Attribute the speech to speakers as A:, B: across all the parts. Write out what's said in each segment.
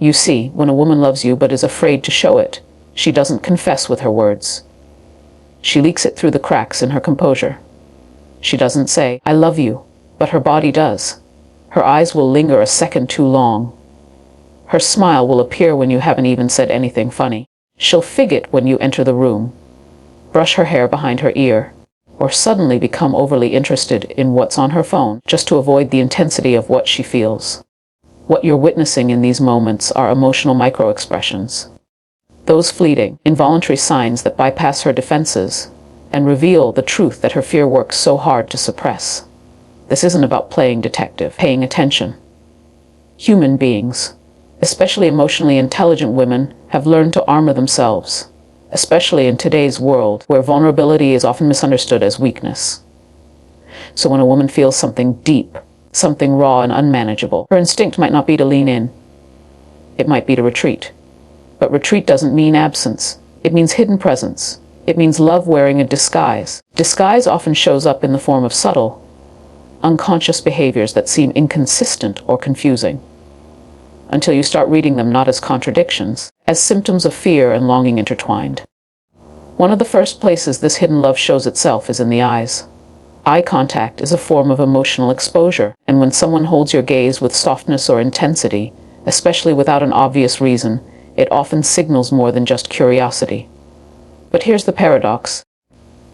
A: You see, when a woman loves you but is afraid to show it, she doesn't confess with her words. She leaks it through the cracks in her composure. She doesn't say, "I love you," but her body does. Her eyes will linger a second too long. Her smile will appear when you haven't even said anything funny. She'll fig it when you enter the room, brush her hair behind her ear, or suddenly become overly interested in what's on her phone just to avoid the intensity of what she feels. What you're witnessing in these moments are emotional microexpressions. Those fleeting, involuntary signs that bypass her defenses and reveal the truth that her fear works so hard to suppress. This isn't about playing detective, paying attention. Human beings, especially emotionally intelligent women, have learned to armor themselves, especially in today's world where vulnerability is often misunderstood as weakness. So when a woman feels something deep, something raw and unmanageable, her instinct might not be to lean in. It might be to retreat. But retreat doesn't mean absence. It means hidden presence. It means love wearing a disguise. Disguise often shows up in the form of subtle, unconscious behaviors that seem inconsistent or confusing, until you start reading them not as contradictions, as symptoms of fear and longing intertwined. One of the first places this hidden love shows itself is in the eyes. Eye contact is a form of emotional exposure, and when someone holds your gaze with softness or intensity, especially without an obvious reason, it often signals more than just curiosity. But here's the paradox.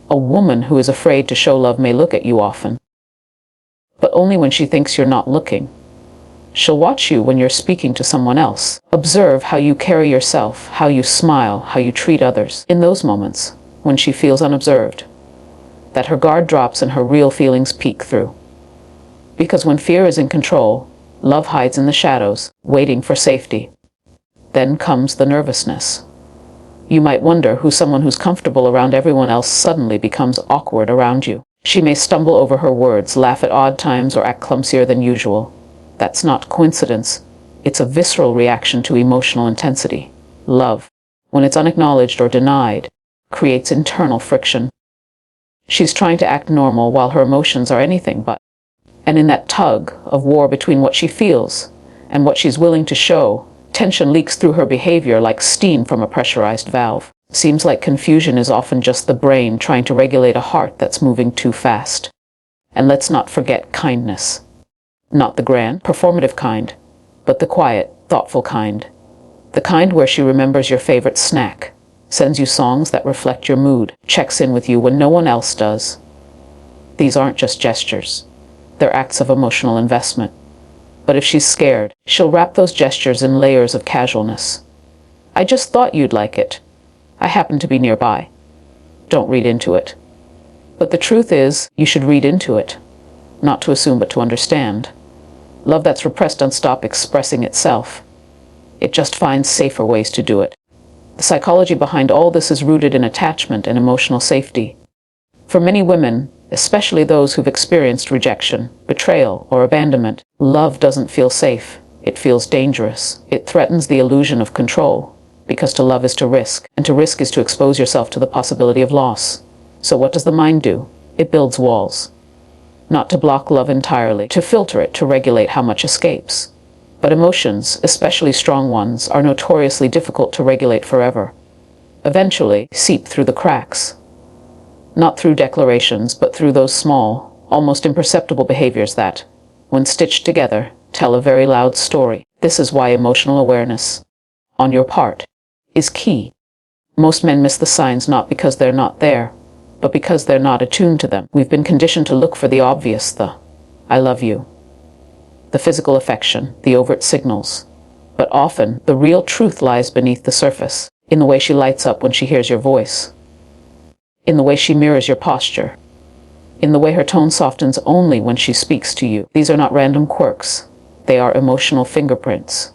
A: A woman who is afraid to show love may look at you often, but only when she thinks you're not looking. She'll watch you when you're speaking to someone else. Observe how you carry yourself, how you smile, how you treat others. In those moments, when she feels unobserved, that her guard drops and her real feelings peek through. Because when fear is in control, love hides in the shadows, waiting for safety. Then comes the nervousness. You might wonder who someone who's comfortable around everyone else suddenly becomes awkward around you. She may stumble over her words, laugh at odd times, or act clumsier than usual. That's not coincidence. It's a visceral reaction to emotional intensity. Love, when it's unacknowledged or denied, creates internal friction. She's trying to act normal while her emotions are anything but. And in that tug of war between what she feels and what she's willing to show, tension leaks through her behavior like steam from a pressurized valve. Seems like confusion is often just the brain trying to regulate a heart that's moving too fast. And let's not forget kindness. Not the grand, performative kind, but the quiet, thoughtful kind. The kind where she remembers your favorite snack, sends you songs that reflect your mood, checks in with you when no one else does. These aren't just gestures. They're acts of emotional investment. But if she's scared, she'll wrap those gestures in layers of casualness. "I just thought you'd like it. I happen to be nearby." Don't read into it. But the truth is, you should read into it. Not to assume, but to understand. Love that's repressed doesn't stop expressing itself. It just finds safer ways to do it. The psychology behind all this is rooted in attachment and emotional safety. For many women, especially those who've experienced rejection, betrayal, or abandonment, love doesn't feel safe. It feels dangerous. It threatens the illusion of control, because to love is to risk, and to risk is to expose yourself to the possibility of loss. So what does the mind do? It builds walls. Not to block love entirely, to filter it, to regulate how much escapes. But emotions, especially strong ones, are notoriously difficult to regulate forever. Eventually, seep through the cracks. Not through declarations, but through those small, almost imperceptible behaviors that, when stitched together, tell a very loud story. This is why emotional awareness, on your part, is key. Most men miss the signs not because they're not there, but because they're not attuned to them. We've been conditioned to look for the obvious, the "I love you," the physical affection, the overt signals. But often, the real truth lies beneath the surface, in the way she lights up when she hears your voice, in the way she mirrors your posture, in the way her tone softens only when she speaks to you. These are not random quirks. They are emotional fingerprints.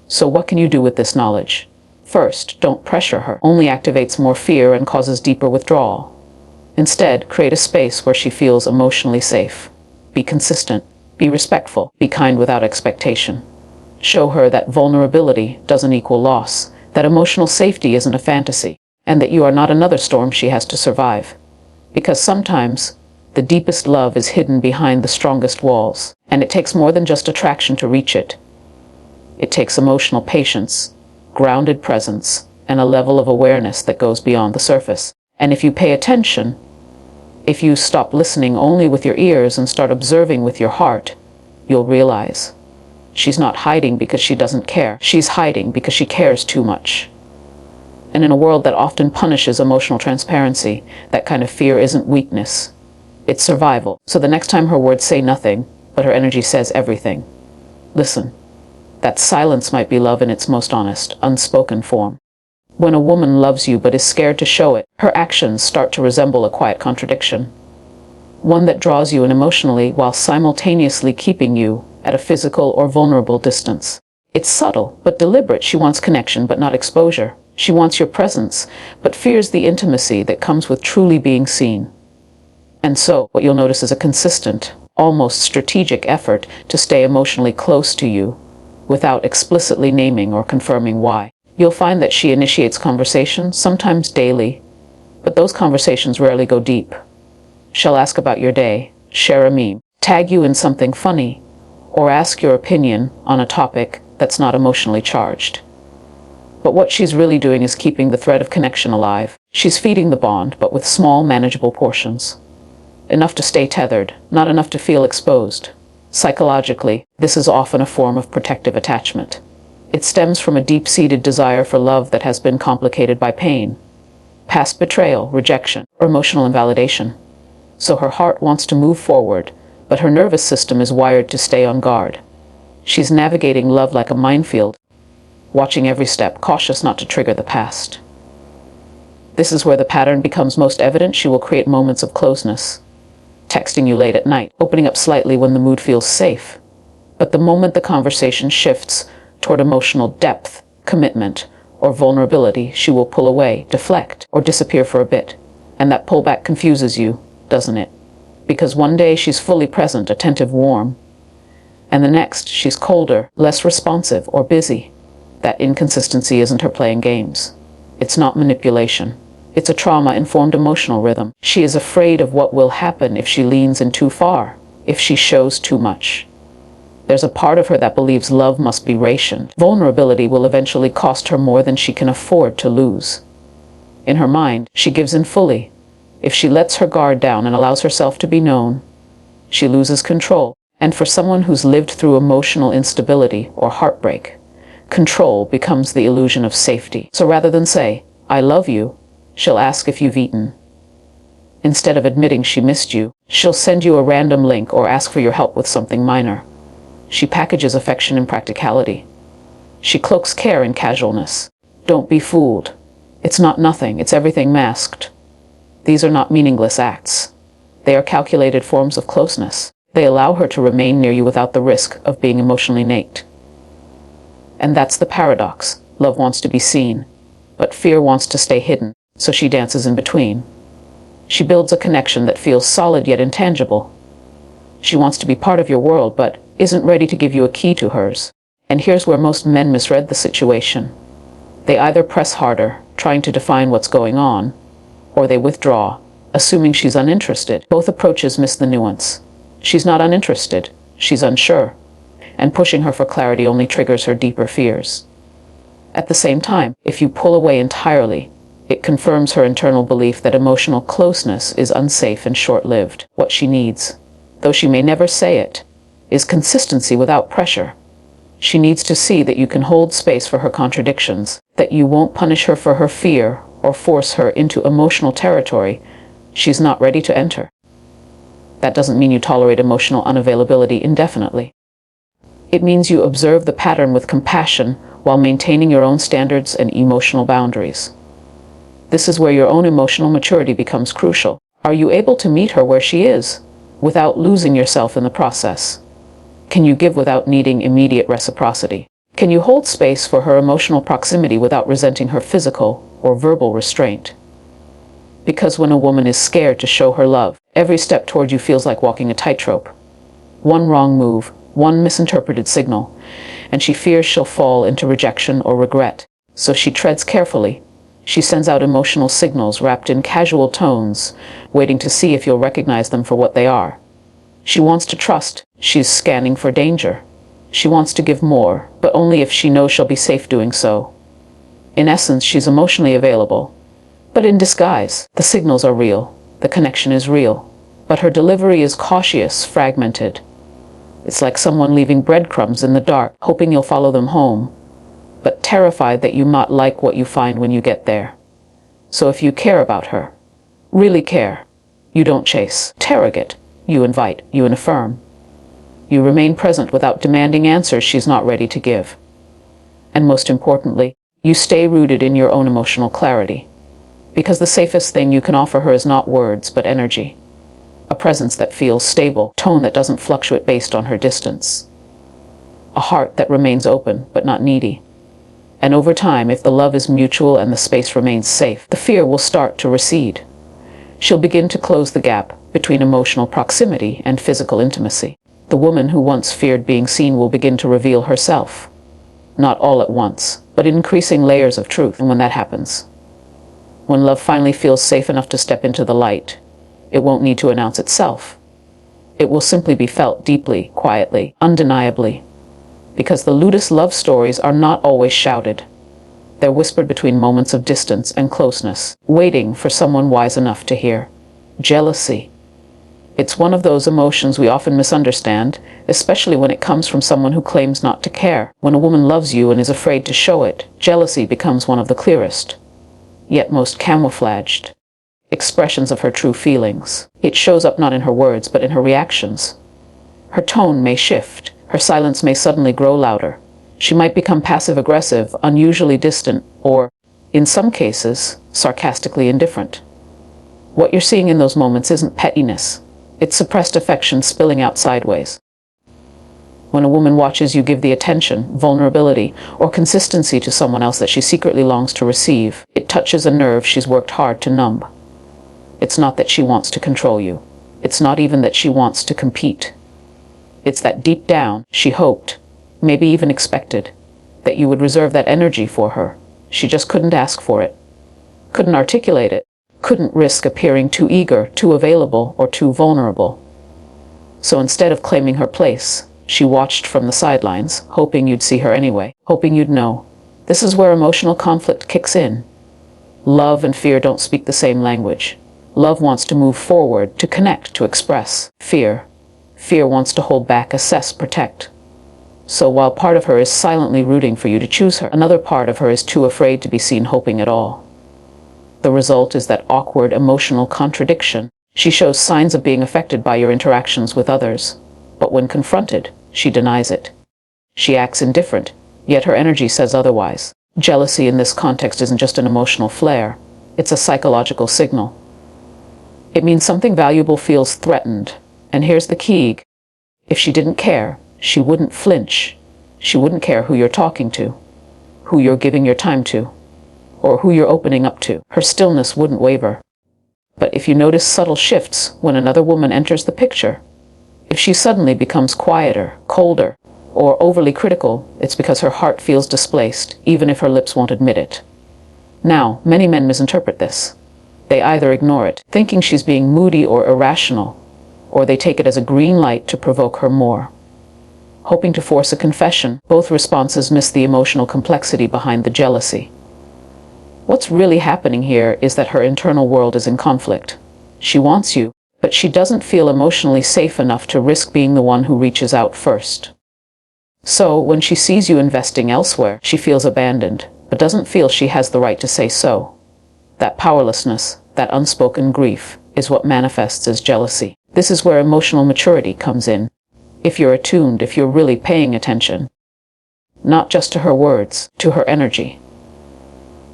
A: So what can you do with this knowledge? First, don't pressure her. Only activates more fear and causes deeper withdrawal. Instead, create a space where she feels emotionally safe. Be consistent. Be respectful. Be kind without expectation. Show her that vulnerability doesn't equal loss, that emotional safety isn't a fantasy, and that you are not another storm she has to survive. Because sometimes, the deepest love is hidden behind the strongest walls, and it takes more than just attraction to reach it. It takes emotional patience, grounded presence, and a level of awareness that goes beyond the surface. And if you pay attention, if you stop listening only with your ears and start observing with your heart, you'll realize she's not hiding because she doesn't care. She's hiding because she cares too much. And in a world that often punishes emotional transparency, that kind of fear isn't weakness. It's survival. So the next time her words say nothing, but her energy says everything, listen. That silence might be love in its most honest, unspoken form. When a woman loves you but is scared to show it, her actions start to resemble a quiet contradiction. One that draws you in emotionally while simultaneously keeping you at a physical or vulnerable distance. It's subtle but deliberate. She wants connection but not exposure. She wants your presence but fears the intimacy that comes with truly being seen. And so, what you'll notice is a consistent, almost strategic effort to stay emotionally close to you without explicitly naming or confirming why. You'll find that she initiates conversations, sometimes daily, but those conversations rarely go deep. She'll ask about your day, share a meme, tag you in something funny, or ask your opinion on a topic that's not emotionally charged. But what she's really doing is keeping the thread of connection alive. She's feeding the bond, but with small, manageable portions. Enough to stay tethered, not enough to feel exposed. Psychologically, this is often a form of protective attachment. It stems from a deep-seated desire for love that has been complicated by pain, past betrayal, rejection, or emotional invalidation. So her heart wants to move forward, but her nervous system is wired to stay on guard. She's navigating love like a minefield, watching every step, cautious not to trigger the past. This is where the pattern becomes most evident. She will create moments of closeness, texting you late at night, opening up slightly when the mood feels safe. But the moment the conversation shifts toward emotional depth, commitment, or vulnerability, she will pull away, deflect, or disappear for a bit. And that pullback confuses you, doesn't it? Because one day she's fully present, attentive, warm, and the next she's colder, less responsive, or busy. That inconsistency isn't her playing games. It's not manipulation. It's a trauma-informed emotional rhythm. She is afraid of what will happen if she leans in too far, if she shows too much. There's a part of her that believes love must be rationed. Vulnerability will eventually cost her more than she can afford to lose. In her mind, she gives in fully. If she lets her guard down and allows herself to be known, she loses control. And for someone who's lived through emotional instability or heartbreak, control becomes the illusion of safety. So rather than say, "I love you," she'll ask if you've eaten. Instead of admitting she missed you, she'll send you a random link or ask for your help with something minor. She packages affection in practicality. She cloaks care in casualness. Don't be fooled. It's not nothing, it's everything masked. These are not meaningless acts. They are calculated forms of closeness. They allow her to remain near you without the risk of being emotionally naked. And that's the paradox. Love wants to be seen, but fear wants to stay hidden, so she dances in between. She builds a connection that feels solid yet intangible. She wants to be part of your world, but isn't ready to give you a key to hers. And here's where most men misread the situation. They either press harder, trying to define what's going on, or they withdraw, assuming she's uninterested. Both approaches miss the nuance. She's not uninterested, she's unsure, and pushing her for clarity only triggers her deeper fears. At the same time, if you pull away entirely, it confirms her internal belief that emotional closeness is unsafe and short-lived. What she needs, though she may never say it, is consistency without pressure. She needs to see that you can hold space for her contradictions, that you won't punish her for her fear or force her into emotional territory she's not ready to enter. That doesn't mean you tolerate emotional unavailability indefinitely. It means you observe the pattern with compassion while maintaining your own standards and emotional boundaries. This is where your own emotional maturity becomes crucial. Are you able to meet her where she is, without losing yourself in the process? Can you give without needing immediate reciprocity? Can you hold space for her emotional proximity without resenting her physical or verbal restraint? Because when a woman is scared to show her love, every step toward you feels like walking a tightrope. One wrong move, one misinterpreted signal, and she fears she'll fall into rejection or regret. So she treads carefully. She sends out emotional signals wrapped in casual tones, waiting to see if you'll recognize them for what they are. She wants to trust. She's scanning for danger. She wants to give more, but only if she knows she'll be safe doing so. In essence, she's emotionally available, but in disguise. The signals are real, the connection is real, but her delivery is cautious, fragmented. It's like someone leaving breadcrumbs in the dark, hoping you'll follow them home, but terrified that you might like what you find when you get there. So if you care about her, really care, you don't chase, interrogate, you invite, you affirm. You remain present without demanding answers she's not ready to give. And most importantly, you stay rooted in your own emotional clarity. Because the safest thing you can offer her is not words, but energy. A presence that feels stable, tone that doesn't fluctuate based on her distance. A heart that remains open, but not needy. And over time, if the love is mutual and the space remains safe, the fear will start to recede. She'll begin to close the gap between emotional proximity and physical intimacy. The woman who once feared being seen will begin to reveal herself. Not all at once, but in increasing layers of truth. And when that happens, when love finally feels safe enough to step into the light, it won't need to announce itself. It will simply be felt deeply, quietly, undeniably. Because the Ludus love stories are not always shouted. They're whispered between moments of distance and closeness, waiting for someone wise enough to hear. Jealousy. It's one of those emotions we often misunderstand, especially when it comes from someone who claims not to care. When a woman loves you and is afraid to show it, jealousy becomes one of the clearest, yet most camouflaged, expressions of her true feelings. It shows up not in her words, but in her reactions. Her tone may shift. Her silence may suddenly grow louder. She might become passive-aggressive, unusually distant, or, in some cases, sarcastically indifferent. What you're seeing in those moments isn't pettiness. It's suppressed affection spilling out sideways. When a woman watches you give the attention, vulnerability, or consistency to someone else that she secretly longs to receive, it touches a nerve she's worked hard to numb. It's not that she wants to control you. It's not even that she wants to compete. It's that deep down, she hoped, maybe even expected, that you would reserve that energy for her. She just couldn't ask for it, couldn't articulate it, couldn't risk appearing too eager, too available, or too vulnerable. So instead of claiming her place, she watched from the sidelines, hoping you'd see her anyway, hoping you'd know. This is where emotional conflict kicks in. Love and fear don't speak the same language. Love wants to move forward, to connect, to express. Fear wants to hold back, assess, protect. So while part of her is silently rooting for you to choose her, another part of her is too afraid to be seen hoping at all. The result is that awkward emotional contradiction. She shows signs of being affected by your interactions with others, but when confronted, she denies it. She acts indifferent, yet her energy says otherwise. Jealousy in this context isn't just an emotional flare, it's a psychological signal. It means something valuable feels threatened. And here's the key. If she didn't care, she wouldn't flinch. She wouldn't care who you're talking to, who you're giving your time to, or who you're opening up to. Her stillness wouldn't waver. But if you notice subtle shifts when another woman enters the picture, if she suddenly becomes quieter, colder, or overly critical, it's because her heart feels displaced, even if her lips won't admit it. Now, many men misinterpret this. They either ignore it, thinking she's being moody or irrational, or they take it as a green light to provoke her more. Hoping to force a confession, both responses miss the emotional complexity behind the jealousy. What's really happening here is that her internal world is in conflict. She wants you, but she doesn't feel emotionally safe enough to risk being the one who reaches out first. So, when she sees you investing elsewhere, she feels abandoned, but doesn't feel she has the right to say so. That powerlessness, that unspoken grief, is what manifests as jealousy. This is where emotional maturity comes in. If you're attuned, if you're really paying attention. Not just to her words, to her energy.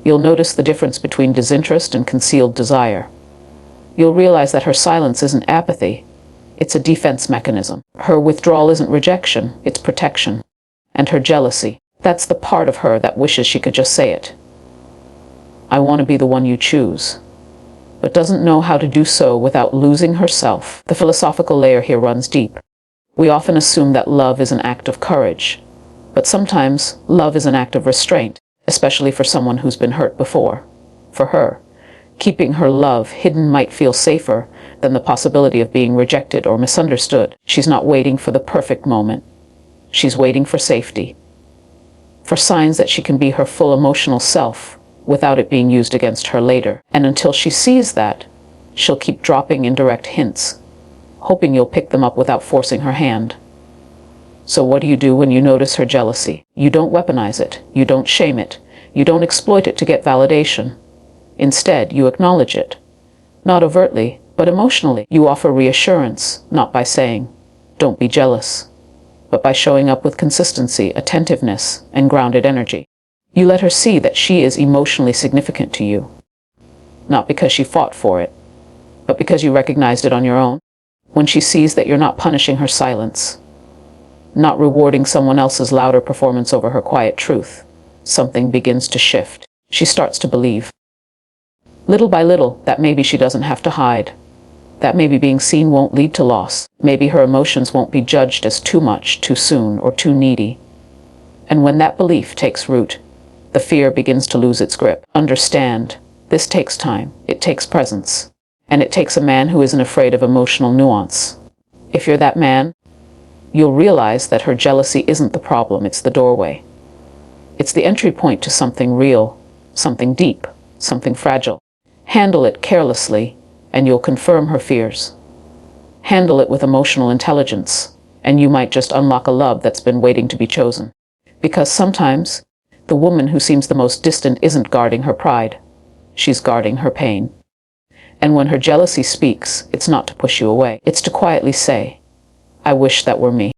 A: You'll notice the difference between disinterest and concealed desire. You'll realize that her silence isn't apathy, it's a defense mechanism. Her withdrawal isn't rejection, it's protection. And her jealousy, that's the part of her that wishes she could just say it. I want to be the one you choose, but doesn't know how to do so without losing herself. The philosophical layer here runs deep. We often assume that love is an act of courage, but sometimes love is an act of restraint, especially for someone who's been hurt before. For her, keeping her love hidden might feel safer than the possibility of being rejected or misunderstood. She's not waiting for the perfect moment. She's waiting for safety, for signs that she can be her full emotional self without it being used against her later. And until she sees that, she'll keep dropping indirect hints, hoping you'll pick them up without forcing her hand. So what do you do when you notice her jealousy? You don't weaponize it. You don't shame it. You don't exploit it to get validation. Instead, you acknowledge it. Not overtly, but emotionally. You offer reassurance, not by saying, "Don't be jealous," but by showing up with consistency, attentiveness, and grounded energy. You let her see that she is emotionally significant to you, not because she fought for it, but because you recognized it on your own. When she sees that you're not punishing her silence, not rewarding someone else's louder performance over her quiet truth, something begins to shift. She starts to believe, little by little, that maybe she doesn't have to hide, that maybe being seen won't lead to loss, maybe her emotions won't be judged as too much, too soon, or too needy. And when that belief takes root, the fear begins to lose its grip. Understand, this takes time, it takes presence, and it takes a man who isn't afraid of emotional nuance. If you're that man, you'll realize that her jealousy isn't the problem, it's the doorway. It's the entry point to something real, something deep, something fragile. Handle it carelessly, and you'll confirm her fears. Handle it with emotional intelligence, and you might just unlock a love that's been waiting to be chosen. Because sometimes, the woman who seems the most distant isn't guarding her pride. She's guarding her pain. And when her jealousy speaks, it's not to push you away. It's to quietly say, "I wish that were me."